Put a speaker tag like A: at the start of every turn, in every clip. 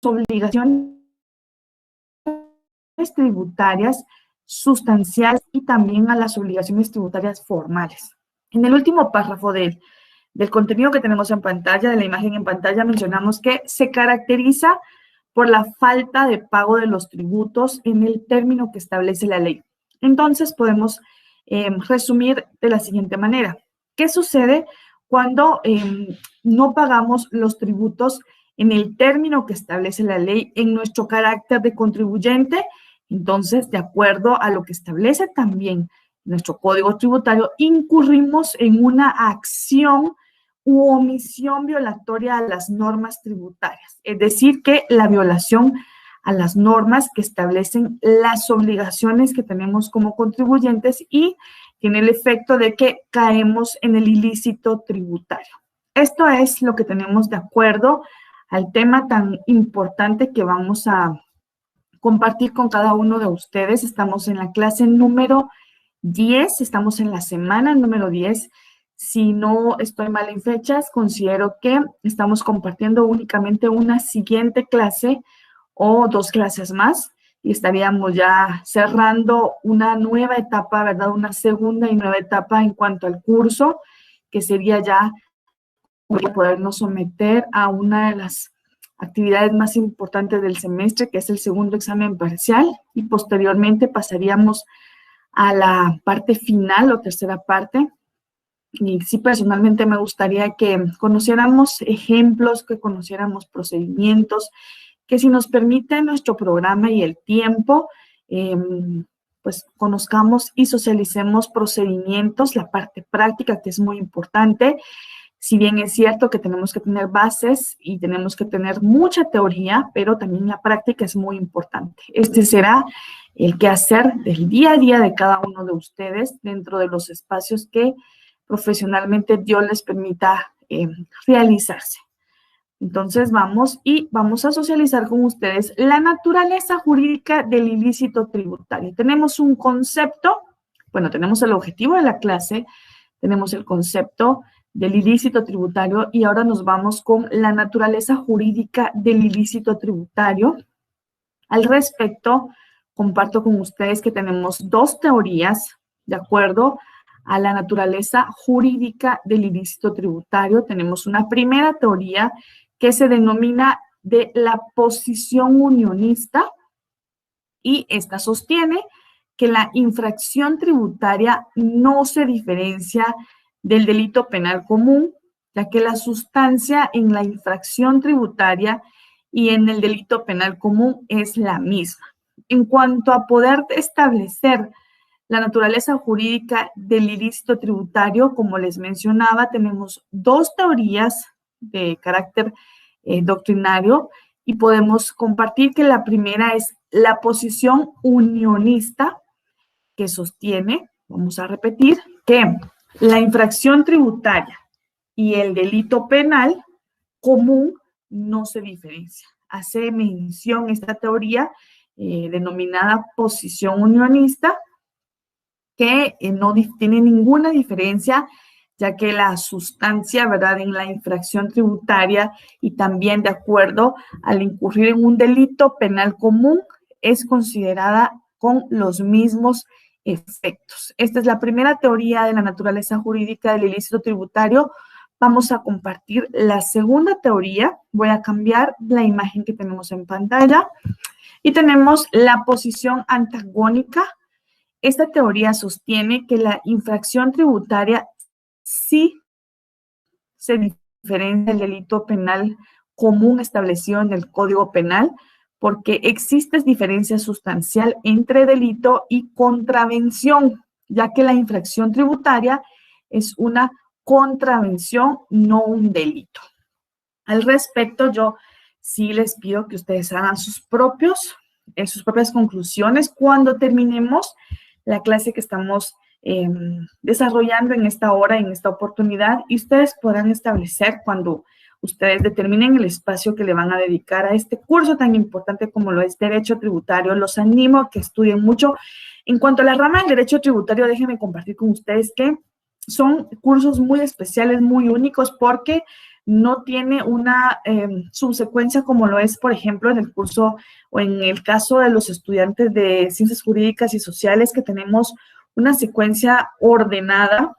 A: obligaciones tributarias sustanciales y también a las obligaciones tributarias formales. En el último párrafo del contenido que tenemos en pantalla, de la imagen en pantalla, mencionamos que se caracteriza por la falta de pago de los tributos en el término que establece la ley. Entonces, podemos resumir de la siguiente manera. ¿Qué sucede cuando no pagamos los tributos en el término que establece la ley en nuestro carácter de contribuyente? Entonces, de acuerdo a lo que establece también nuestro Código Tributario, incurrimos en una acción u omisión violatoria a las normas tributarias. Es decir, que la violación a las normas que establecen las obligaciones que tenemos como contribuyentes y tiene el efecto de que caemos en el ilícito tributario. Esto es lo que tenemos de acuerdo al tema tan importante que vamos a compartir con cada uno de ustedes. Estamos en la clase número 10, estamos en la semana número 10. Si no estoy mal en fechas, considero que estamos compartiendo únicamente una siguiente clase o 2 clases más y estaríamos ya cerrando una nueva etapa, ¿verdad? Una segunda y nueva etapa en cuanto al curso, que sería ya podernos someter a una de las actividades más importantes del semestre, que es el segundo examen parcial, y posteriormente pasaríamos a la parte final o tercera parte. Y sí, personalmente me gustaría que conociéramos ejemplos, que conociéramos procedimientos, que si nos permite nuestro programa y el tiempo, pues conozcamos y socialicemos procedimientos, la parte práctica que es muy importante. Si bien es cierto que tenemos que tener bases y tenemos que tener mucha teoría, pero también la práctica es muy importante. Este será el quehacer del día a día de cada uno de ustedes dentro de los espacios que profesionalmente Dios les permita realizarse. Entonces vamos a socializar con ustedes la naturaleza jurídica del ilícito tributario. Tenemos un concepto, bueno, tenemos el objetivo de la clase, tenemos el concepto del ilícito tributario y ahora nos vamos con la naturaleza jurídica del ilícito tributario. Al respecto, comparto con ustedes que tenemos 2 teorías de acuerdo a la naturaleza jurídica del ilícito tributario. Tenemos una primera teoría que se denomina de la posición unionista y esta sostiene que la infracción tributaria no se diferencia del delito penal común, ya que la sustancia en la infracción tributaria y en el delito penal común es la misma. En cuanto a poder establecer la naturaleza jurídica del ilícito tributario, como les mencionaba, tenemos 2 teorías de carácter doctrinario y podemos compartir que la primera es la posición unionista, que sostiene, vamos a repetir, que la infracción tributaria y el delito penal común no se diferencian. Hace mención esta teoría denominada posición unionista, que no tiene ninguna diferencia, ya que la sustancia, ¿verdad?, en la infracción tributaria y también de acuerdo al incurrir en un delito penal común es considerada con los mismos efectos. Esta es la primera teoría de la naturaleza jurídica del ilícito tributario. Vamos a compartir la segunda teoría. Voy a cambiar la imagen que tenemos en pantalla y tenemos la posición antagónica. Esta teoría sostiene que la infracción tributaria sí se diferencia del delito penal común establecido en el Código Penal, porque existe diferencia sustancial entre delito y contravención, ya que la infracción tributaria es una contravención, no un delito. Al respecto, yo sí les pido que ustedes hagan sus propias conclusiones cuando terminemos la clase que estamos desarrollando en esta hora, en esta oportunidad, y ustedes podrán establecer cuando ustedes determinen el espacio que le van a dedicar a este curso tan importante como lo es Derecho Tributario. Los animo a que estudien mucho. En cuanto a la rama del Derecho Tributario, déjenme compartir con ustedes que son cursos muy especiales, muy únicos, porque no tiene una subsecuencia como lo es, por ejemplo, en el curso o en el caso de los estudiantes de Ciencias Jurídicas y Sociales, que tenemos una secuencia ordenada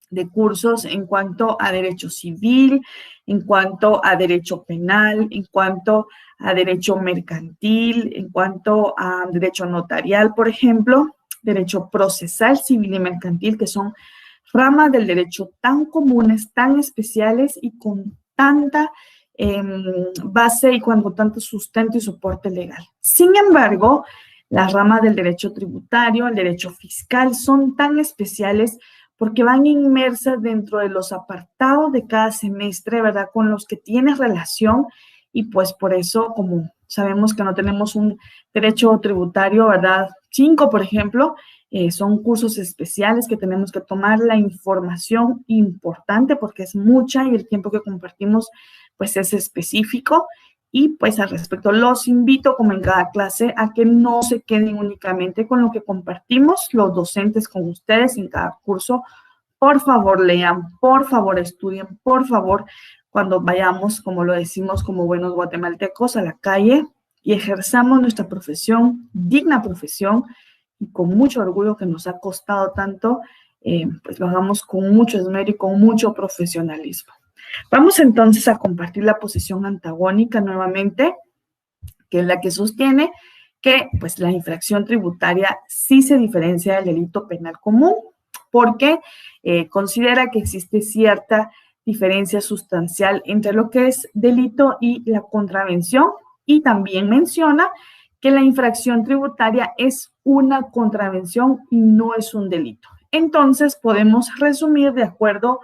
A: de cursos en cuanto a derecho civil, en cuanto a derecho penal, en cuanto a derecho mercantil, en cuanto a derecho notarial, por ejemplo, derecho procesal, civil y mercantil, que son ramas del derecho tan comunes, tan especiales y con tanta base y con tanto sustento y soporte legal. Sin embargo, las ramas del derecho tributario, el derecho fiscal, son tan especiales porque van inmersas dentro de los apartados de cada semestre, ¿verdad? Con los que tienes relación y pues por eso, como sabemos que no tenemos un derecho tributario, ¿verdad? 5, por ejemplo, son cursos especiales que tenemos que tomar la información importante porque es mucha y el tiempo que compartimos pues es específico. Y pues al respecto los invito, como en cada clase, a que no se queden únicamente con lo que compartimos los docentes con ustedes en cada curso. Por favor, lean, por favor, estudien, por favor, cuando vayamos, como lo decimos como buenos guatemaltecos, a la calle y ejerzamos nuestra profesión, digna profesión, y con mucho orgullo que nos ha costado tanto, pues lo hagamos con mucho esmero y con mucho profesionalismo. Vamos entonces a compartir la posición antagónica nuevamente, que es la que sostiene que pues, la infracción tributaria sí se diferencia del delito penal común, porque considera que existe cierta diferencia sustancial entre lo que es delito y la contravención, y también menciona que la infracción tributaria es una contravención y no es un delito. Entonces, podemos resumir de acuerdo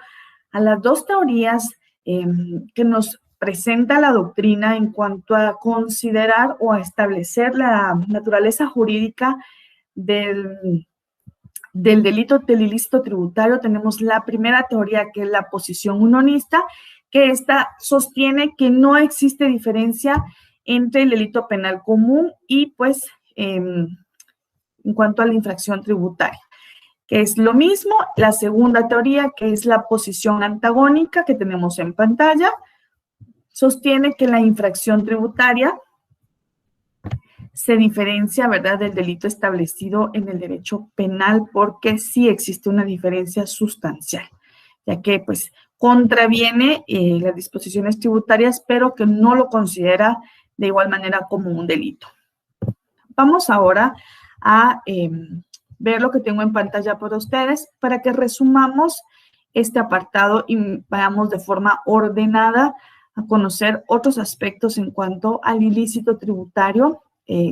A: a las dos teorías que nos presenta la doctrina en cuanto a considerar o a establecer la naturaleza jurídica del delito del ilícito tributario. Tenemos la primera teoría, que es la posición unionista, que esta sostiene que no existe diferencia entre el delito penal común y pues en cuanto a la infracción tributaria, que es lo mismo. La segunda teoría, que es la posición antagónica que tenemos en pantalla, sostiene que la infracción tributaria se diferencia, ¿verdad?, del delito establecido en el derecho penal, porque sí existe una diferencia sustancial, ya que pues contraviene las disposiciones tributarias, pero que no lo considera de igual manera como un delito. Vamos ahora a ver lo que tengo en pantalla para ustedes, para que resumamos este apartado y vayamos de forma ordenada a conocer otros aspectos en cuanto al ilícito tributario.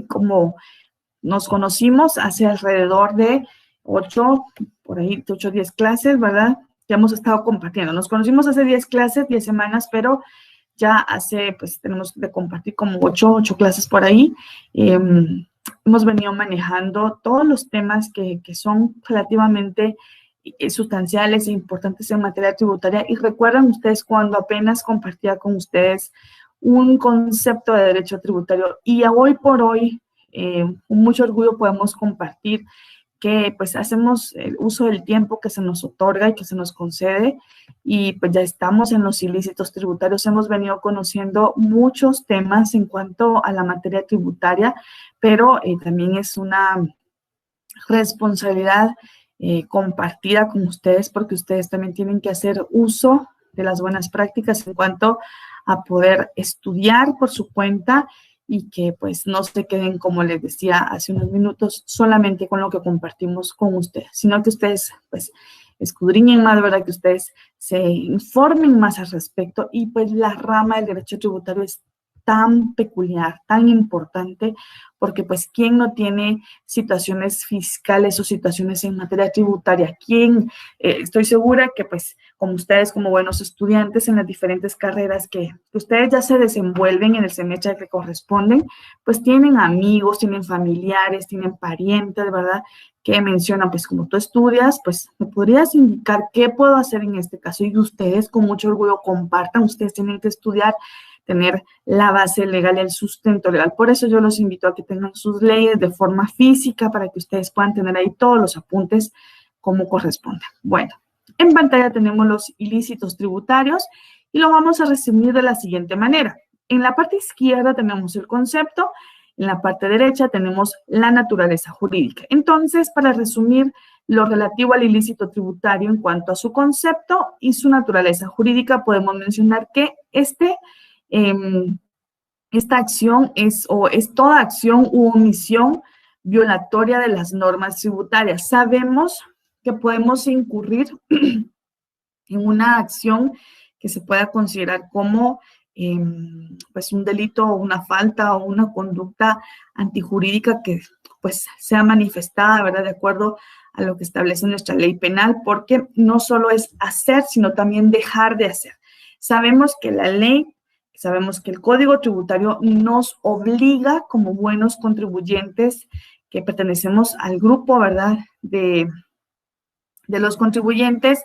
A: Como nos conocimos hace alrededor de 8 o 10 clases, ¿verdad? Que hemos estado compartiendo. Nos conocimos hace 10 clases, 10 semanas, pero ya hace, pues tenemos de compartir como 8 clases por ahí. Hemos venido manejando todos los temas que son relativamente sustanciales e importantes en materia tributaria. Y recuerdan ustedes cuando apenas compartía con ustedes un concepto de derecho tributario, y hoy por hoy, con mucho orgullo podemos compartir que pues hacemos el uso del tiempo que se nos otorga y que se nos concede, y pues ya estamos en los ilícitos tributarios. Hemos venido conociendo muchos temas en cuanto a la materia tributaria, pero también es una responsabilidad compartida con ustedes, porque ustedes también tienen que hacer uso de las buenas prácticas en cuanto a poder estudiar por su cuenta y que pues no se queden, como les decía hace unos minutos, solamente con lo que compartimos con ustedes, sino que ustedes pues escudriñen más, ¿verdad? Que ustedes se informen más al respecto, y pues la rama del derecho tributario es tan peculiar, tan importante, porque pues ¿quién no tiene situaciones fiscales o situaciones en materia tributaria? ¿Quién? Estoy segura que pues como ustedes, como buenos estudiantes en las diferentes carreras que ustedes ya se desenvuelven en el semestre que corresponden, pues tienen amigos, tienen familiares, tienen parientes, ¿verdad?, que mencionan, pues como tú estudias, pues me podrías indicar qué puedo hacer en este caso, y ustedes con mucho orgullo compartan. Ustedes tienen que estudiar, tener la base legal y el sustento legal. Por eso yo los invito a que tengan sus leyes de forma física, para que ustedes puedan tener ahí todos los apuntes como corresponde. Bueno, en pantalla tenemos los ilícitos tributarios, Y lo vamos a resumir de la siguiente manera. En la parte izquierda tenemos el concepto, en la parte derecha tenemos la naturaleza jurídica. Entonces, para resumir lo relativo al ilícito tributario en cuanto a su concepto y su naturaleza jurídica, podemos mencionar que esta acción es toda acción u omisión violatoria de las normas tributarias. Sabemos que podemos incurrir en una acción que se pueda considerar como pues un delito o una falta o una conducta antijurídica que pues sea manifestada, ¿verdad? De acuerdo a lo que establece nuestra ley penal, porque no solo es hacer, sino también dejar de hacer. Sabemos que la ley, sabemos que el Código Tributario nos obliga como buenos contribuyentes que pertenecemos al grupo, ¿verdad? De los contribuyentes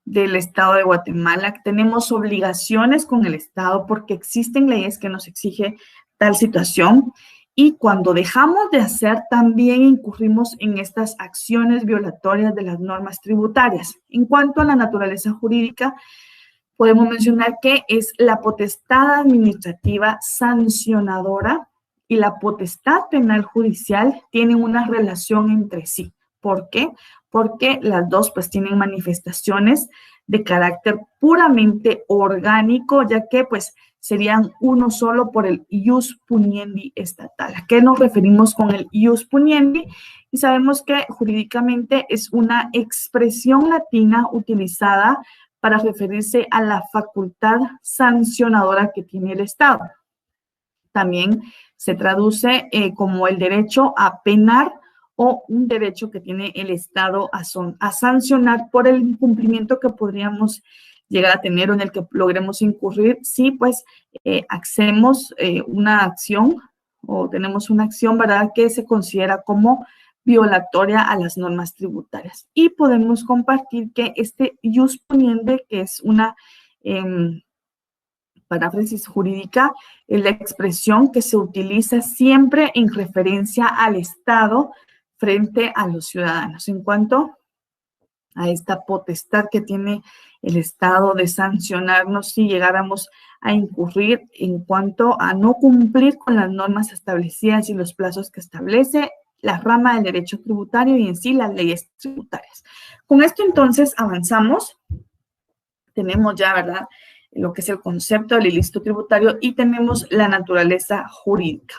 A: del Estado de Guatemala. Tenemos obligaciones con el Estado porque existen leyes que nos exigen tal situación y cuando dejamos de hacer también incurrimos en estas acciones violatorias de las normas tributarias. En cuanto a la naturaleza jurídica, podemos mencionar que es la potestad administrativa sancionadora y la potestad penal judicial tienen una relación entre sí. ¿Por qué? Porque las dos pues tienen manifestaciones de carácter puramente orgánico, ya que pues serían uno solo por el ius puniendi estatal. ¿A qué nos referimos con el ius puniendi? Y sabemos que jurídicamente es una expresión latina utilizada para referirse a la facultad sancionadora que tiene el Estado. También se traduce como el derecho a penar o un derecho que tiene el Estado a sancionar por el incumplimiento que podríamos llegar a tener o en el que logremos incurrir si pues hacemos una acción o tenemos una acción, ¿verdad?, que se considera como violatoria a las normas tributarias. Y podemos compartir que este ius puniendi, que es una paráfrasis jurídica, es la expresión que se utiliza siempre en referencia al Estado frente a los ciudadanos. En cuanto a esta potestad que tiene el Estado de sancionarnos si llegáramos a incurrir en cuanto a no cumplir con las normas establecidas y los plazos que establece la rama del derecho tributario y en sí las leyes tributarias. Con esto entonces avanzamos. Tenemos ya, ¿verdad?, lo que es el concepto del ilícito tributario y tenemos la naturaleza jurídica.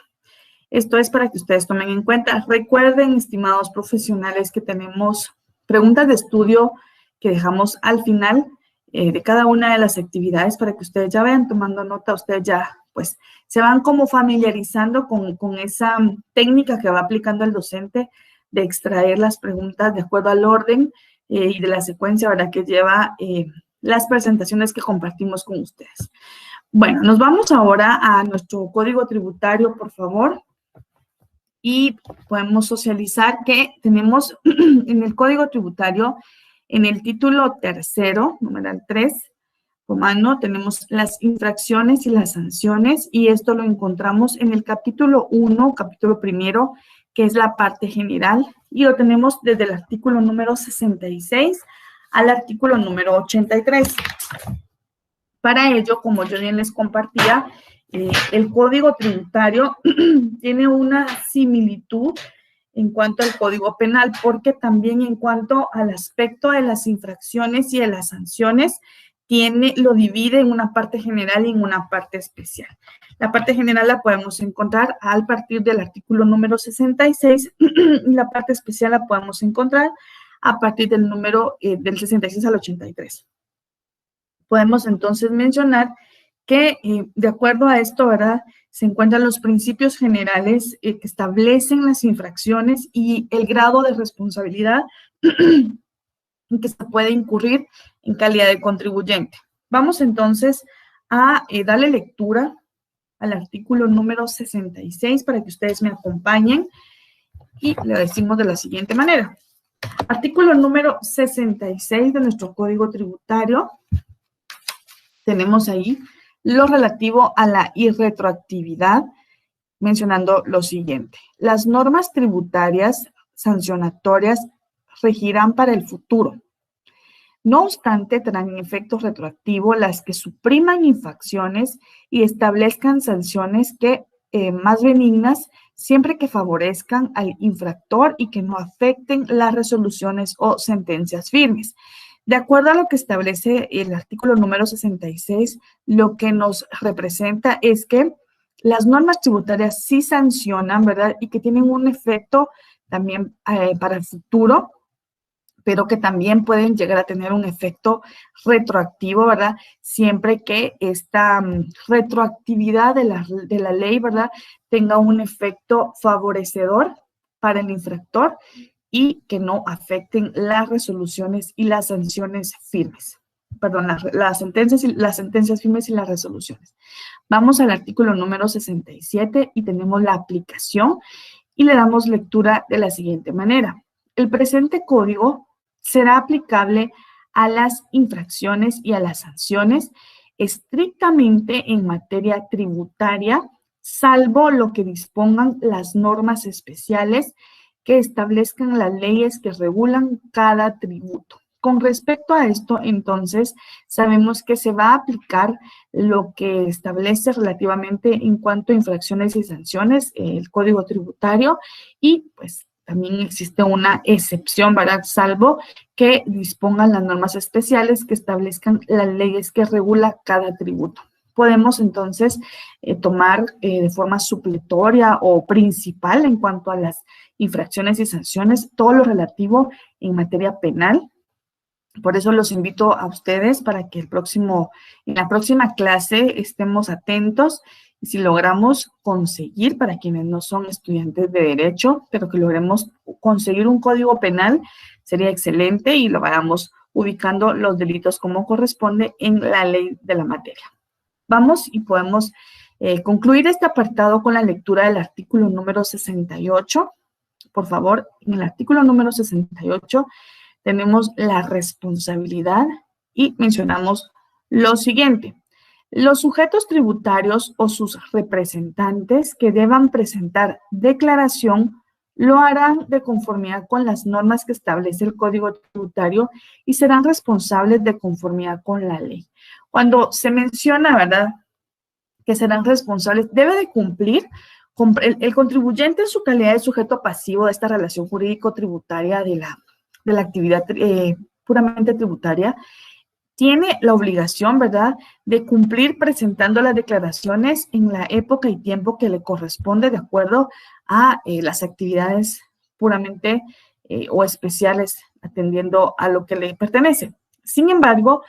A: Esto es para que ustedes tomen en cuenta. Recuerden, estimados profesionales, que tenemos preguntas de estudio que dejamos al final de cada una de las actividades para que ustedes ya vayan tomando nota, ustedes ya pues se van como familiarizando con esa técnica que va aplicando el docente de extraer las preguntas de acuerdo al orden y de la secuencia, ¿verdad?, que lleva las presentaciones que compartimos con ustedes. Bueno, nos vamos ahora a nuestro código tributario, por favor. Y podemos socializar que tenemos en el Código Tributario, en el título tercero, numeral 3, romano, tenemos las infracciones y las sanciones, y esto lo encontramos en el capítulo 1, capítulo primero, que es la parte general, y lo tenemos desde el artículo número 66 al artículo número 83. Para ello, como yo bien les compartía, el Código Tributario tiene una similitud en cuanto al Código Penal, porque también en cuanto al aspecto de las infracciones y de las sanciones, lo divide en una parte general y en una parte especial. La parte general la podemos encontrar a partir del artículo número 66 y la parte especial la podemos encontrar a partir del número del 66 al 83. Podemos entonces mencionar que de acuerdo a esto, ¿verdad?, se encuentran los principios generales que establecen las infracciones y el grado de responsabilidad en que se puede incurrir en calidad de contribuyente. Vamos entonces a darle lectura al artículo número 66 para que ustedes me acompañen y le decimos de la siguiente manera. Artículo número 66 de nuestro Código Tributario. Tenemos ahí lo relativo a la irretroactividad, mencionando lo siguiente. Las normas tributarias sancionatorias regirán para el futuro. No obstante, traen efecto retroactivo las que supriman infracciones y establezcan sanciones que más benignas siempre que favorezcan al infractor y que no afecten las resoluciones o sentencias firmes. De acuerdo a lo que establece el artículo número 66, lo que nos representa es que las normas tributarias sí sancionan, ¿verdad? Y que tienen un efecto también para el futuro, pero que también pueden llegar a tener un efecto retroactivo, ¿verdad? Siempre que esta retroactividad de la ley, ¿verdad? Tenga un efecto favorecedor para el infractor y que no afecten las resoluciones y las sanciones firmes. Perdón, las sentencias firmes y las resoluciones. Vamos al artículo número 67 y tenemos la aplicación y le damos lectura de la siguiente manera. El presente código será aplicable a las infracciones y a las sanciones estrictamente en materia tributaria, salvo lo que dispongan las normas especiales que establezcan las leyes que regulan cada tributo. Con respecto a esto, entonces, sabemos que se va a aplicar lo que establece relativamente en cuanto a infracciones y sanciones, el Código Tributario, y pues también existe una excepción, ¿verdad? Salvo que dispongan las normas especiales que establezcan las leyes que regula cada tributo. Podemos entonces tomar de forma supletoria o principal en cuanto a las infracciones y sanciones todo lo relativo en materia penal. Por eso los invito a ustedes para que en la próxima clase estemos atentos y si logramos conseguir, para quienes no son estudiantes de Derecho, pero que logremos conseguir un código penal, sería excelente y lo vayamos ubicando los delitos como corresponde en la ley de la materia. Vamos y podemos concluir este apartado con la lectura del artículo número 68. Por favor, en el artículo número 68 tenemos la responsabilidad y mencionamos lo siguiente. Los sujetos tributarios o sus representantes que deban presentar declaración lo harán de conformidad con las normas que establece el Código Tributario y serán responsables de conformidad con la ley. Cuando se menciona, ¿verdad?, que serán responsables, debe de cumplir. El contribuyente en su calidad de sujeto pasivo de esta relación jurídico-tributaria de la actividad puramente tributaria, tiene la obligación, ¿verdad?, de cumplir presentando las declaraciones en la época y tiempo que le corresponde de acuerdo a las actividades puramente o especiales atendiendo a lo que le pertenece. Sin embargo,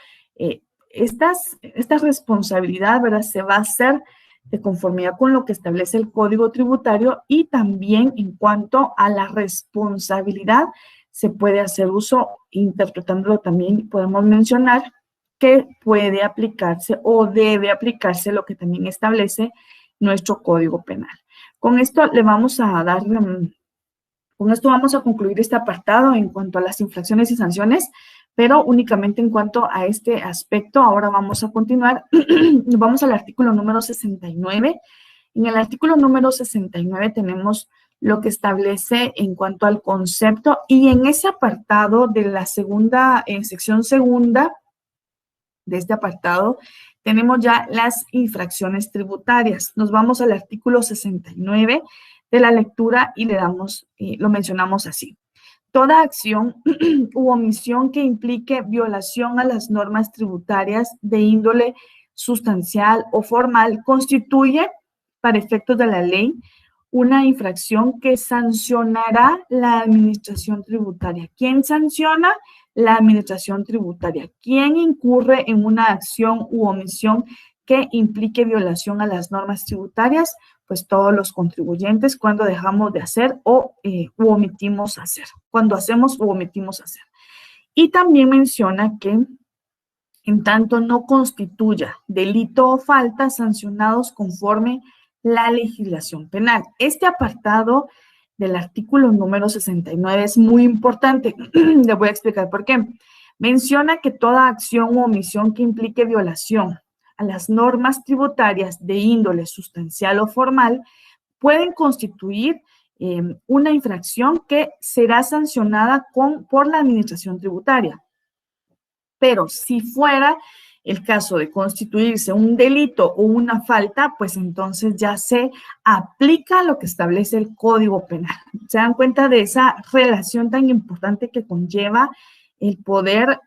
A: esta responsabilidad, ¿verdad?, se va a hacer de conformidad con lo que establece el Código Tributario y también en cuanto a la responsabilidad se puede hacer uso, interpretándolo también podemos mencionar que puede aplicarse o debe aplicarse lo que también establece nuestro Código Penal. Con esto vamos a concluir este apartado en cuanto a las infracciones y sanciones, pero únicamente en cuanto a este aspecto. Ahora vamos a continuar. Vamos al artículo número 69. En el artículo número 69 tenemos lo que establece en cuanto al concepto y en ese apartado de la sección segunda de este apartado tenemos ya las infracciones tributarias. Nos vamos al artículo 69 de la lectura y lo mencionamos así. Toda acción u omisión que implique violación a las normas tributarias de índole sustancial o formal constituye, para efectos de la ley, una infracción que sancionará la administración tributaria. ¿Quién sanciona? La administración tributaria. ¿Quién incurre en una acción u omisión que implique violación a las normas tributarias? Pues todos los contribuyentes cuando dejamos de hacer u omitimos hacer. Cuando hacemos u omitimos hacer. Y también menciona que en tanto no constituya delito o falta sancionados conforme la legislación penal. Este apartado del artículo número 69 es muy importante. Le voy a explicar por qué. Menciona que toda acción u omisión que implique violación a las normas tributarias de índole sustancial o formal pueden constituir una infracción que será sancionada por la administración tributaria. Pero si fuera el caso de constituirse un delito o una falta, pues entonces ya se aplica lo que establece el Código Penal. ¿Se dan cuenta de esa relación tan importante que conlleva el poder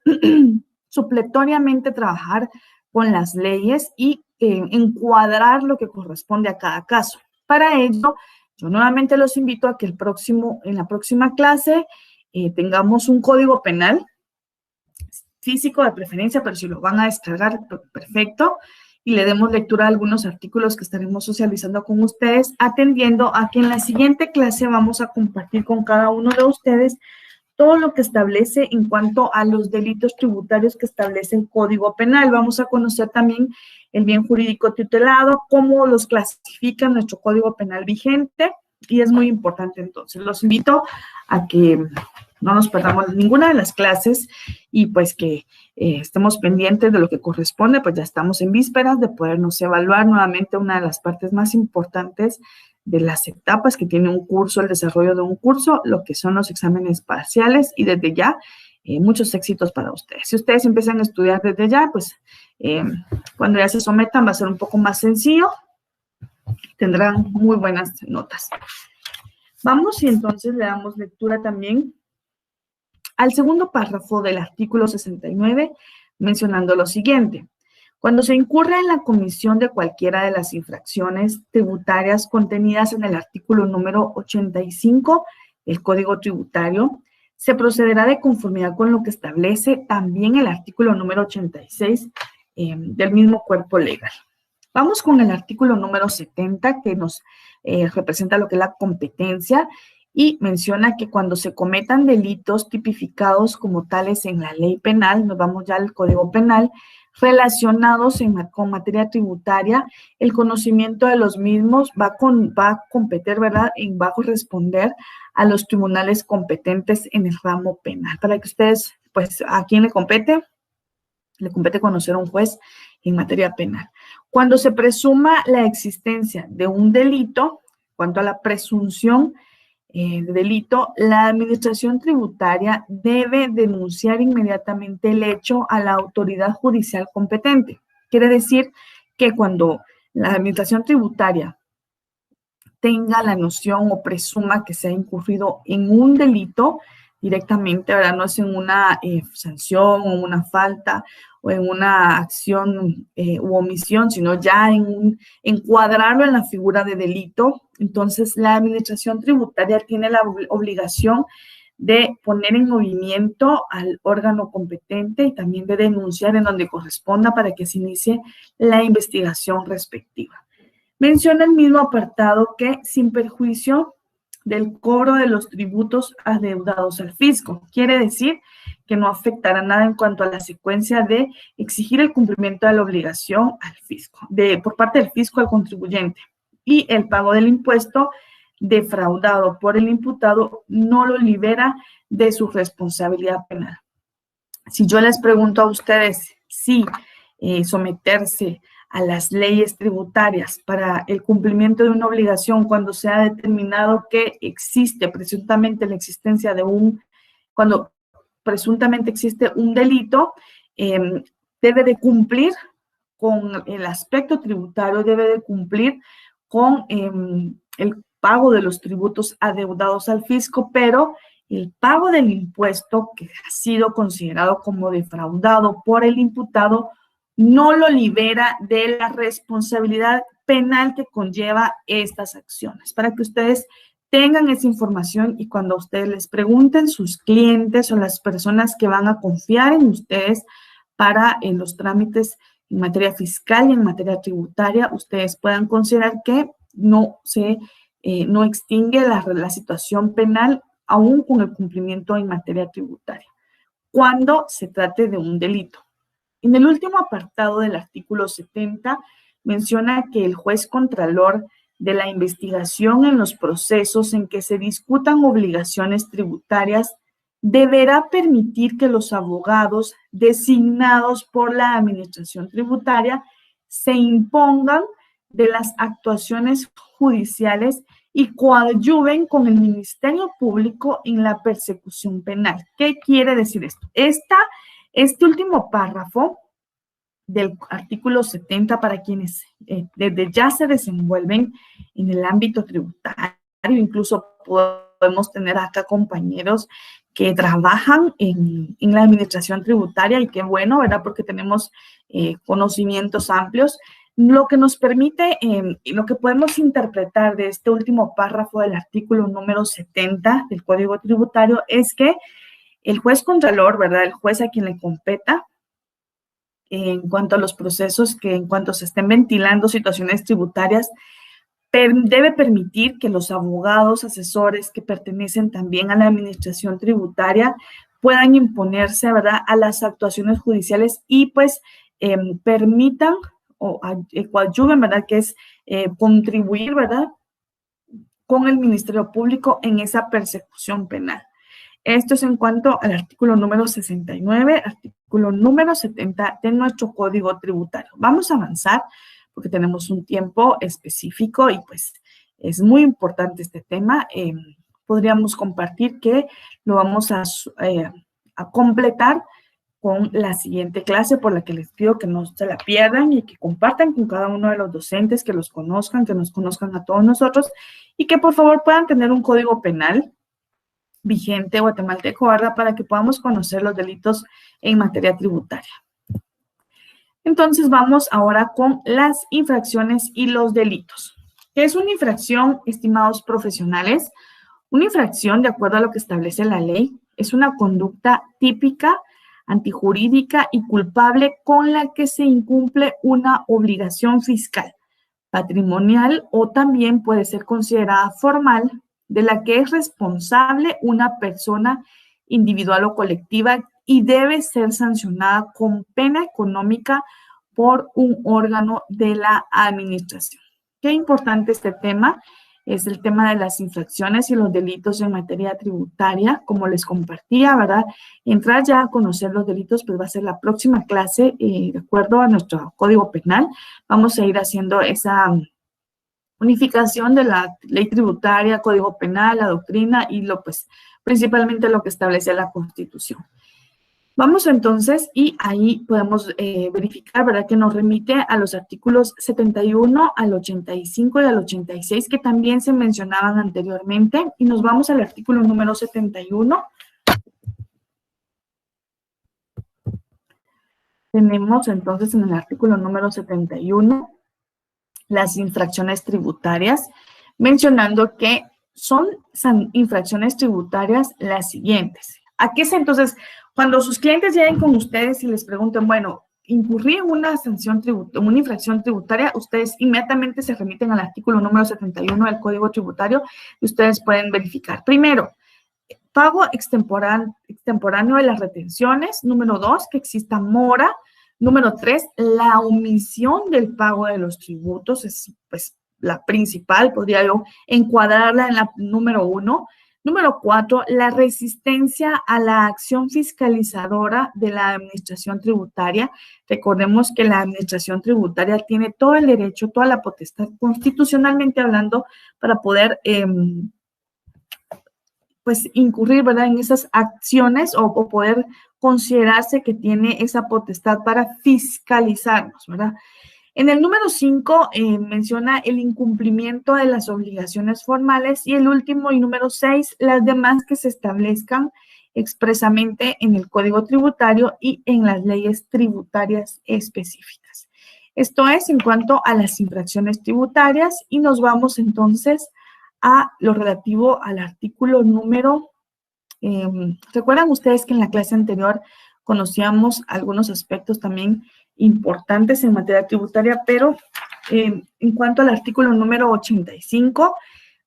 A: supletoriamente trabajar con las leyes y encuadrar lo que corresponde a cada caso? Para ello, yo nuevamente los invito a que en la próxima clase tengamos un Código Penal físico de preferencia, pero si lo van a descargar, perfecto, y le demos lectura a algunos artículos que estaremos socializando con ustedes, atendiendo a que en la siguiente clase vamos a compartir con cada uno de ustedes todo lo que establece en cuanto a los delitos tributarios que establece el Código Penal. Vamos a conocer también el bien jurídico tutelado, cómo los clasifica nuestro Código Penal vigente, y es muy importante. Entonces, los invito a que no nos perdamos ninguna de las clases y pues que estemos pendientes de lo que corresponde, pues ya estamos en vísperas de podernos evaluar nuevamente una de las partes más importantes de las etapas que tiene un curso, el desarrollo de un curso, lo que son los exámenes parciales, y desde ya muchos éxitos para ustedes. Si ustedes empiezan a estudiar desde ya, pues cuando ya se sometan va a ser un poco más sencillo, tendrán muy buenas notas. Vamos y entonces le damos lectura también al segundo párrafo del artículo 69, mencionando lo siguiente: cuando se incurre en la comisión de cualquiera de las infracciones tributarias contenidas en el artículo número 85 del Código Tributario, se procederá de conformidad con lo que establece también el artículo número 86 del mismo cuerpo legal. Vamos con el artículo número 70, que nos representa lo que es la competencia, y menciona que cuando se cometan delitos tipificados como tales en la ley penal, nos vamos ya al Código Penal, relacionados con materia tributaria, el conocimiento de los mismos va a competir, ¿verdad? Va a corresponder a los tribunales competentes en el ramo penal. Para que ustedes, pues, ¿a quién le compete? Le compete conocer a un juez en materia penal. Cuando se presuma la existencia de un delito, cuanto a la presunción de delito, la administración tributaria debe denunciar inmediatamente el hecho a la autoridad judicial competente. Quiere decir que cuando la administración tributaria tenga la noción o presuma que se ha incurrido en un delito directamente, ¿verdad? No es en una sanción o una falta o en una acción u omisión, sino ya en encuadrarlo en la figura de delito. Entonces, la administración tributaria tiene la obligación de poner en movimiento al órgano competente y también de denunciar en donde corresponda para que se inicie la investigación respectiva. Menciona el mismo apartado que sin perjuicio del cobro de los tributos adeudados al fisco. Quiere decir que no afectará nada en cuanto a la secuencia de exigir el cumplimiento de la obligación al fisco, por parte del fisco al contribuyente, y el pago del impuesto defraudado por el imputado no lo libera de su responsabilidad penal. Si yo les pregunto a ustedes si someterse a las leyes tributarias para el cumplimiento de una obligación cuando se ha determinado que existe presuntamente la existencia de cuando presuntamente existe un delito, debe de cumplir con el aspecto tributario, debe de cumplir con el pago de los tributos adeudados al fisco, pero el pago del impuesto que ha sido considerado como defraudado por el imputado no lo libera de la responsabilidad penal que conlleva estas acciones. Para que ustedes tengan esa información y cuando ustedes les pregunten, sus clientes o las personas que van a confiar en ustedes para los trámites en materia fiscal y en materia tributaria, ustedes puedan considerar que no extingue la situación penal aún con el cumplimiento en materia tributaria, cuando se trate de un delito. En el último apartado del artículo 70 menciona que el juez contralor de la investigación en los procesos en que se discutan obligaciones tributarias deberá permitir que los abogados designados por la administración tributaria se impongan de las actuaciones judiciales y coadyuven con el Ministerio Público en la persecución penal. ¿Qué quiere decir esto? Esta Este último párrafo del artículo 70 para quienes desde ya se desenvuelven en el ámbito tributario, incluso podemos tener acá compañeros que trabajan en la administración tributaria y qué bueno, ¿verdad? Porque tenemos conocimientos amplios. Lo que nos permite, lo que podemos interpretar de este último párrafo del artículo número 70 del Código Tributario es que el juez contralor, ¿verdad? El juez a quien le competa, en cuanto a los procesos que en cuanto se estén ventilando situaciones tributarias, debe permitir que los abogados, asesores que pertenecen también a la administración tributaria puedan imponerse, ¿verdad?, a las actuaciones judiciales y pues permitan o coadyuven, ¿verdad?, que es contribuir, ¿verdad?, con el Ministerio Público en esa persecución penal. Esto es en cuanto al artículo número 69, artículo número 70 de nuestro Código Tributario. Vamos a avanzar porque tenemos un tiempo específico y pues es muy importante este tema. Podríamos compartir que lo vamos a completar con la siguiente clase, por la que les pido que no se la pierdan y que compartan con cada uno de los docentes, que los conozcan, que nos conozcan a todos nosotros y que por favor puedan tener un código penal vigente guatemalteco, ¿verdad? Para que podamos conocer los delitos en materia tributaria. Entonces vamos ahora con las infracciones y los delitos. ¿Qué es una infracción, estimados profesionales? Una infracción, de acuerdo a lo que establece la ley, es una conducta típica, antijurídica y culpable con la que se incumple una obligación fiscal, patrimonial o también puede ser considerada formal, de la que es responsable una persona individual o colectiva y debe ser sancionada con pena económica por un órgano de la administración. Qué importante este tema, es el tema de las infracciones y los delitos en materia tributaria, como les compartía, ¿verdad? Entrar ya a conocer los delitos, pues va a ser la próxima clase, de acuerdo a nuestro Código Penal. Vamos a ir haciendo esa unificación de la ley tributaria, Código Penal, la doctrina y principalmente lo que establece la Constitución. Vamos entonces y ahí podemos verificar, ¿verdad?, que nos remite a los artículos 71, al 85 y al 86 que también se mencionaban anteriormente. Y nos vamos al artículo número 71. Tenemos entonces en el artículo número 71 las infracciones tributarias, mencionando que son infracciones tributarias las siguientes. Entonces, cuando sus clientes lleguen con ustedes y les pregunten, bueno, incurrí en una una infracción tributaria, ustedes inmediatamente se remiten al artículo número 71 del Código Tributario y ustedes pueden verificar. Primero, pago extemporáneo de las retenciones. Número 2, que exista mora. Número 3, la omisión del pago de los tributos es pues la principal, podría yo encuadrarla en la número 1. Número 4, la resistencia a la acción fiscalizadora de la administración tributaria. Recordemos que la administración tributaria tiene todo el derecho, toda la potestad, constitucionalmente hablando, para poder pues incurrir, ¿verdad?, en esas acciones o poder considerarse que tiene esa potestad para fiscalizarnos, ¿verdad? En el número 5 menciona el incumplimiento de las obligaciones formales y el último y número 6, las demás que se establezcan expresamente en el Código Tributario y en las leyes tributarias específicas. Esto es en cuanto a las infracciones tributarias y nos vamos entonces a lo relativo al artículo número. ¿Recuerdan ustedes que en la clase anterior conocíamos algunos aspectos también importantes en materia tributaria, pero en cuanto al artículo número 85,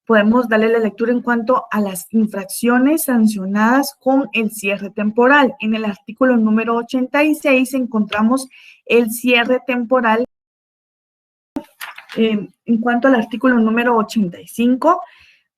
A: podemos darle la lectura en cuanto a las infracciones sancionadas con el cierre temporal. En el artículo número 86 encontramos el cierre temporal. En cuanto al artículo número 85,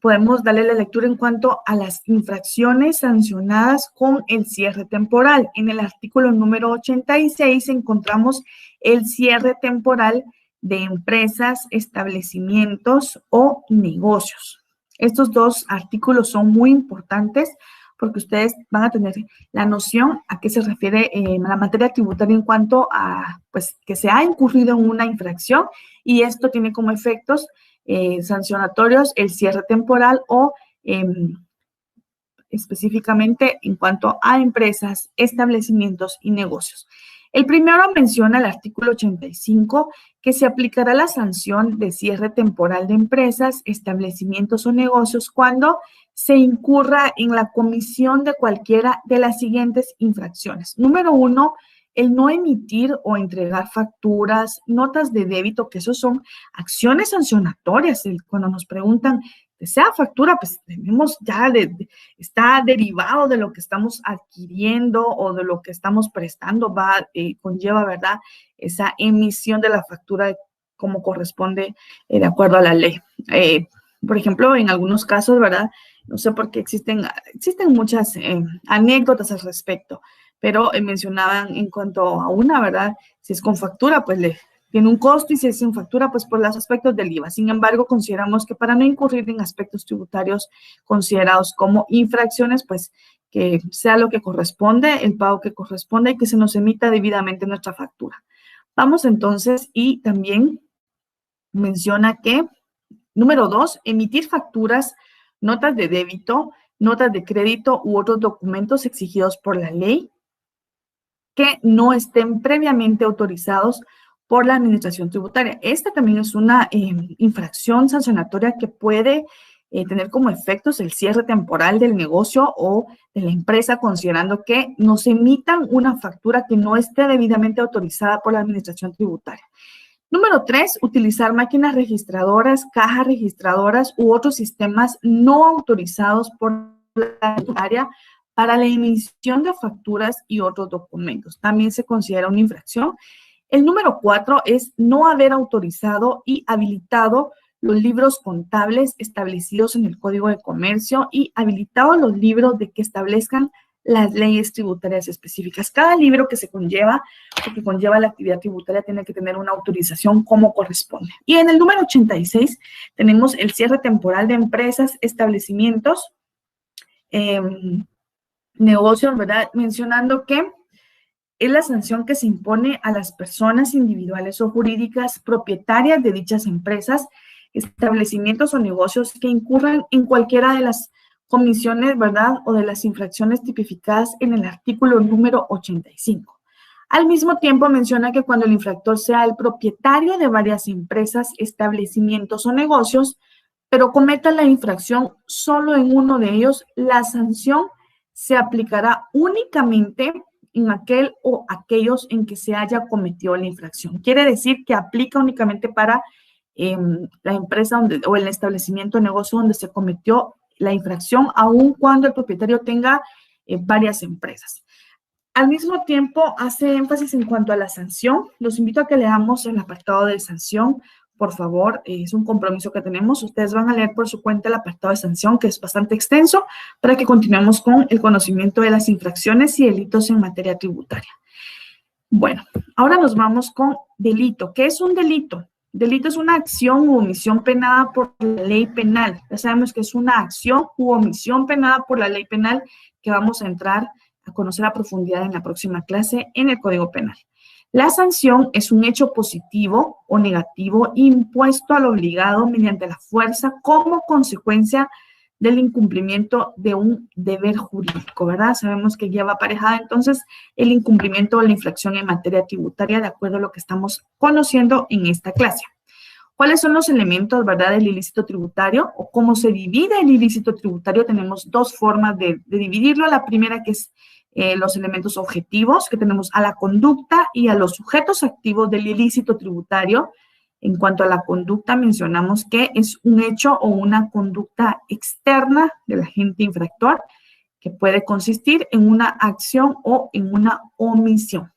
A: podemos darle la lectura en cuanto a las infracciones sancionadas con el cierre temporal. En el artículo número 86 encontramos el cierre temporal de empresas, establecimientos o negocios. Estos dos artículos son muy importantes porque ustedes van a tener la noción a qué se refiere la materia tributaria en cuanto a, pues, que se ha incurrido en una infracción y esto tiene como efectos sancionatorios el cierre temporal o específicamente en cuanto a empresas, establecimientos y negocios. El primero menciona el artículo 85, que se aplicará la sanción de cierre temporal de empresas, establecimientos o negocios cuando se incurra en la comisión de cualquiera de las siguientes infracciones. Número 1, el no emitir o entregar facturas, notas de débito, que esos son acciones sancionatorias. Cuando nos preguntan, ¿desea factura? Pues tenemos ya, está derivado de lo que estamos adquiriendo o de lo que estamos prestando, conlleva, ¿verdad?, esa emisión de la factura como corresponde de acuerdo a la ley. Por ejemplo, en algunos casos, ¿verdad?, no sé por qué existen muchas anécdotas al respecto, pero mencionaban en cuanto a una, ¿verdad?, si es con factura, pues tiene un costo y si es sin factura, pues por los aspectos del IVA. Sin embargo, consideramos que para no incurrir en aspectos tributarios considerados como infracciones, pues que sea lo que corresponde, el pago que corresponde y que se nos emita debidamente nuestra factura. Vamos entonces y también menciona que, número 2, emitir facturas, notas de débito, notas de crédito u otros documentos exigidos por la ley que no estén previamente autorizados por la administración tributaria. Esta también es una infracción sancionatoria que puede tener como efectos el cierre temporal del negocio o de la empresa, considerando que nos emitan una factura que no esté debidamente autorizada por la administración tributaria. Número 3, utilizar máquinas registradoras, cajas registradoras u otros sistemas no autorizados por la tributaria para la emisión de facturas y otros documentos. También se considera una infracción. El número 4 es no haber autorizado y habilitado los libros contables establecidos en el Código de Comercio y habilitado los libros de que establezcan las leyes tributarias específicas. Cada libro que conlleva la actividad tributaria tiene que tener una autorización como corresponde. Y en el número 86 tenemos el cierre temporal de empresas, establecimientos, negocios, ¿verdad? Mencionando que es la sanción que se impone a las personas individuales o jurídicas propietarias de dichas empresas, establecimientos o negocios que incurran en cualquiera de las comisiones, ¿verdad?, o de las infracciones tipificadas en el artículo número 85. Al mismo tiempo menciona que cuando el infractor sea el propietario de varias empresas, establecimientos o negocios, pero cometa la infracción solo en uno de ellos, la sanción se aplicará únicamente en aquel o aquellos en que se haya cometido la infracción. Quiere decir que aplica únicamente para la empresa o el establecimiento o negocio donde se cometió la infracción, aun cuando el propietario tenga varias empresas. Al mismo tiempo, hace énfasis en cuanto a la sanción. Los invito a que leamos el apartado de sanción. Por favor, es un compromiso que tenemos. Ustedes van a leer por su cuenta el apartado de sanción, que es bastante extenso, para que continuemos con el conocimiento de las infracciones y delitos en materia tributaria. Bueno, ahora nos vamos con delito. ¿Qué es un delito? Delito es una acción u omisión penada por la ley penal. Ya sabemos que es una acción u omisión penada por la ley penal que vamos a entrar a conocer a profundidad en la próxima clase en el Código Penal. La sanción es un hecho positivo o negativo impuesto al obligado mediante la fuerza como consecuencia del incumplimiento de un deber jurídico, ¿verdad? Sabemos que lleva aparejada entonces el incumplimiento o la infracción en materia tributaria de acuerdo a lo que estamos conociendo en esta clase. ¿Cuáles son los elementos, verdad, del ilícito tributario o cómo se divide el ilícito tributario? Tenemos dos formas de dividirlo. La primera que es los elementos objetivos, que tenemos a la conducta y a los sujetos activos del ilícito tributario. En cuanto a la conducta, mencionamos que es un hecho o una conducta externa del agente infractor que puede consistir en una acción o en una omisión.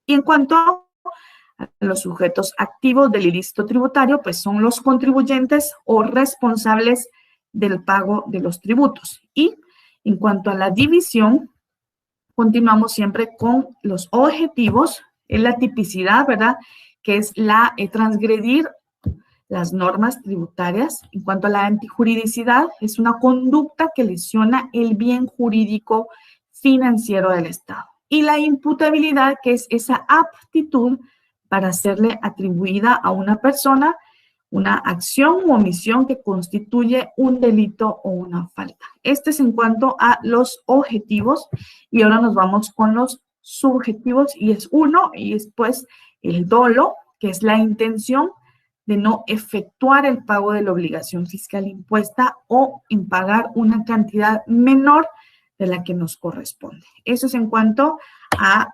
A: Y en cuanto a los sujetos activos del ilícito tributario, pues son los contribuyentes o responsables del pago de los tributos. Y en cuanto a la división, continuamos siempre con los objetivos, en la tipicidad, ¿verdad?, que es transgredir las normas tributarias. En cuanto a la antijuridicidad, es una conducta que lesiona el bien jurídico financiero del Estado. Y la imputabilidad, que es esa aptitud para hacerle atribuida a una persona una acción u omisión que constituye un delito o una falta. Este es en cuanto a los objetivos, y ahora nos vamos con los subjetivos, y es uno, y después el dolo, que es la intención de no efectuar el pago de la obligación fiscal impuesta o en pagar una cantidad menor de la que nos corresponde. Eso es en cuanto a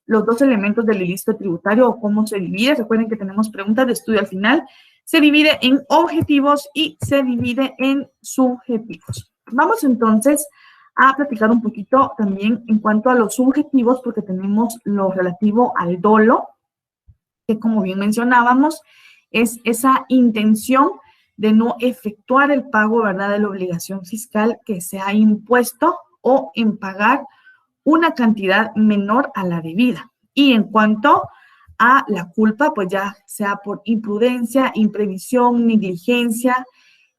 A: los dos elementos del ilícito tributario o cómo se divide. Recuerden que tenemos preguntas de estudio al final. Se divide en objetivos y se divide en subjetivos. Vamos entonces a platicar un poquito también en cuanto a los subjetivos, porque tenemos lo relativo al dolo, que como bien mencionábamos, es esa intención de no efectuar el pago, ¿verdad?, de la obligación fiscal que se ha impuesto o en pagar una cantidad menor a la debida. Y en cuanto a la culpa, pues ya sea por imprudencia, imprevisión, negligencia,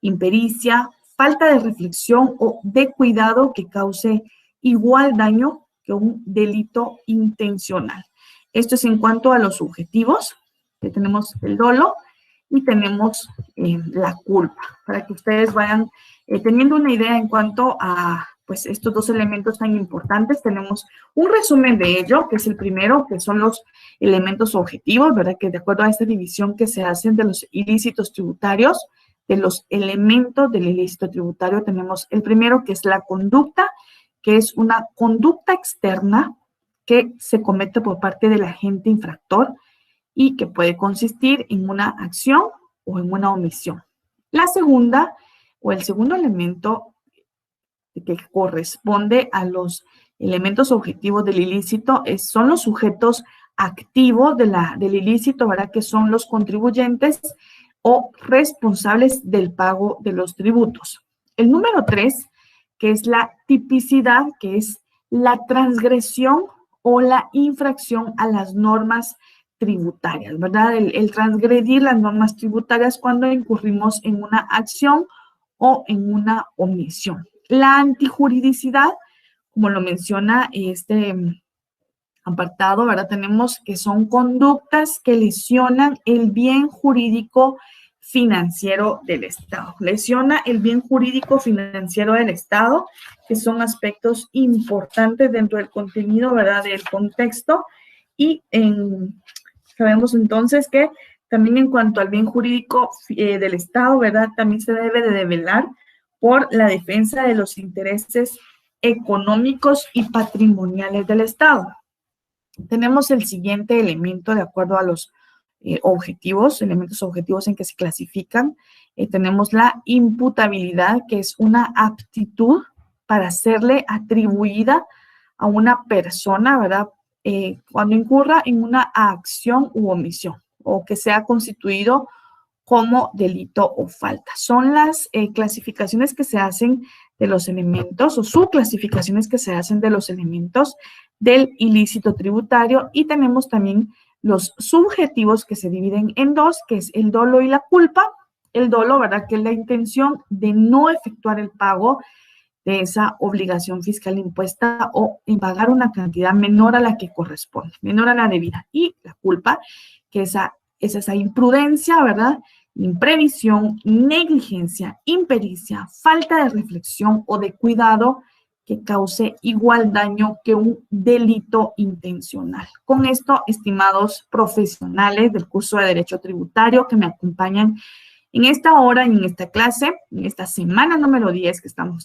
A: impericia, falta de reflexión o de cuidado que cause igual daño que un delito intencional. Esto es en cuanto a los subjetivos, que tenemos el dolo y tenemos la culpa, para que ustedes vayan teniendo una idea en cuanto a pues estos dos elementos tan importantes. Tenemos un resumen de ello, que es el primero, que son los elementos objetivos, ¿verdad? Que de acuerdo a esta división que se hacen de los ilícitos tributarios, de los elementos del ilícito tributario, tenemos el primero, que es la conducta, que es una conducta externa que se comete por parte del agente infractor y que puede consistir en una acción o en una omisión. La segunda, o el segundo elemento que corresponde a los elementos objetivos del ilícito, son los sujetos activos del ilícito, ¿verdad? Que son los contribuyentes o responsables del pago de los tributos. El número 3, que es la tipicidad, que es la transgresión o la infracción a las normas tributarias, ¿verdad? El transgredir las normas tributarias cuando incurrimos en una acción o en una omisión. La antijuridicidad, como lo menciona este apartado, ¿verdad? Tenemos que son conductas que lesionan el bien jurídico financiero del Estado. Lesiona el bien jurídico financiero del Estado, que son aspectos importantes dentro del contenido, ¿verdad?, del contexto. Y sabemos entonces que también en cuanto al bien jurídico del Estado, ¿verdad?, también se debe de velar por la defensa de los intereses económicos y patrimoniales del Estado. Tenemos el siguiente elemento de acuerdo a los objetivos, elementos objetivos en que se clasifican. Tenemos la imputabilidad, que es una aptitud para serle atribuida a una persona, ¿verdad?, cuando incurra en una acción u omisión o que sea constituido como delito o falta. Son las clasificaciones que se hacen de los elementos o subclasificaciones que se hacen de los elementos del ilícito tributario, y tenemos también los subjetivos que se dividen en dos, que es el dolo y la culpa. El dolo, ¿verdad?, que es la intención de no efectuar el pago de esa obligación fiscal impuesta o en pagar una cantidad menor a la que corresponde, menor a la debida. Y la culpa, que es esa imprudencia, ¿verdad?, imprevisión, negligencia, impericia, falta de reflexión o de cuidado que cause igual daño que un delito intencional. Con esto, estimados profesionales del curso de Derecho Tributario que me acompañan en esta hora y en esta clase, en esta semana número 10, que estamos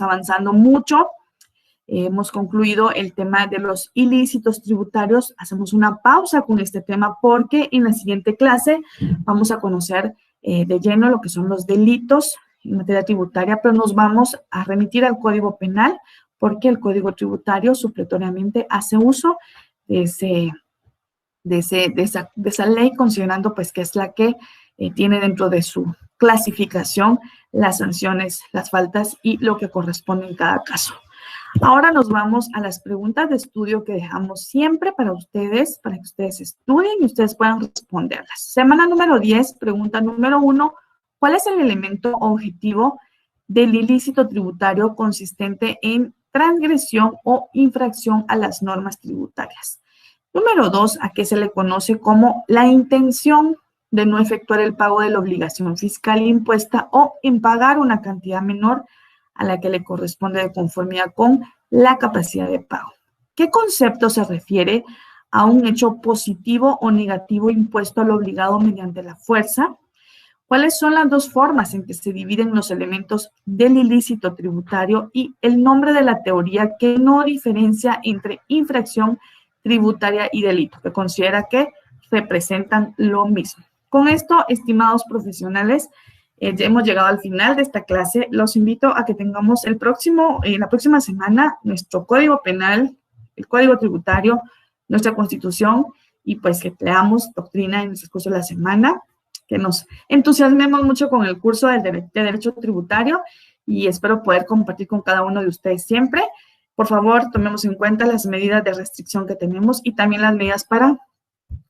A: avanzando mucho, hemos concluido el tema de los ilícitos tributarios. Hacemos una pausa con este tema porque en la siguiente clase vamos a conocer de lleno lo que son los delitos en materia tributaria, pero nos vamos a remitir al Código Penal porque el Código Tributario supletoriamente hace uso de esa ley, considerando pues que es la que tiene dentro de su clasificación las sanciones, las faltas y lo que corresponde en cada caso. Ahora nos vamos a las preguntas de estudio que dejamos siempre para ustedes, para que ustedes estudien y ustedes puedan responderlas. Semana número 10, pregunta número 1. ¿Cuál es el elemento objetivo del ilícito tributario consistente en transgresión o infracción a las normas tributarias? Número 2, a qué se le conoce como la intención de no efectuar el pago de la obligación fiscal impuesta o en pagar una cantidad menor a la que le corresponde de conformidad con la capacidad de pago. ¿Qué concepto se refiere a un hecho positivo o negativo impuesto al obligado mediante la fuerza? ¿Cuáles son las dos formas en que se dividen los elementos del ilícito tributario y el nombre de la teoría que no diferencia entre infracción tributaria y delito, que considera que representan lo mismo? Con esto, estimados profesionales, ya hemos llegado al final de esta clase. Los invito a que tengamos la próxima semana nuestro Código Penal, el Código Tributario, nuestra Constitución y pues que leamos doctrina en el curso de la semana, que nos entusiasmemos mucho con el curso de Derecho Tributario y espero poder compartir con cada uno de ustedes siempre. Por favor, tomemos en cuenta las medidas de restricción que tenemos y también las medidas para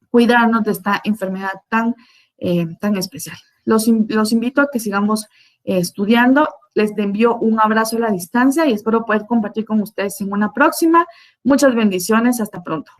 A: cuidarnos de esta enfermedad tan especial. Los invito a que sigamos estudiando. Les envío un abrazo a la distancia y espero poder compartir con ustedes en una próxima. Muchas bendiciones. Hasta pronto.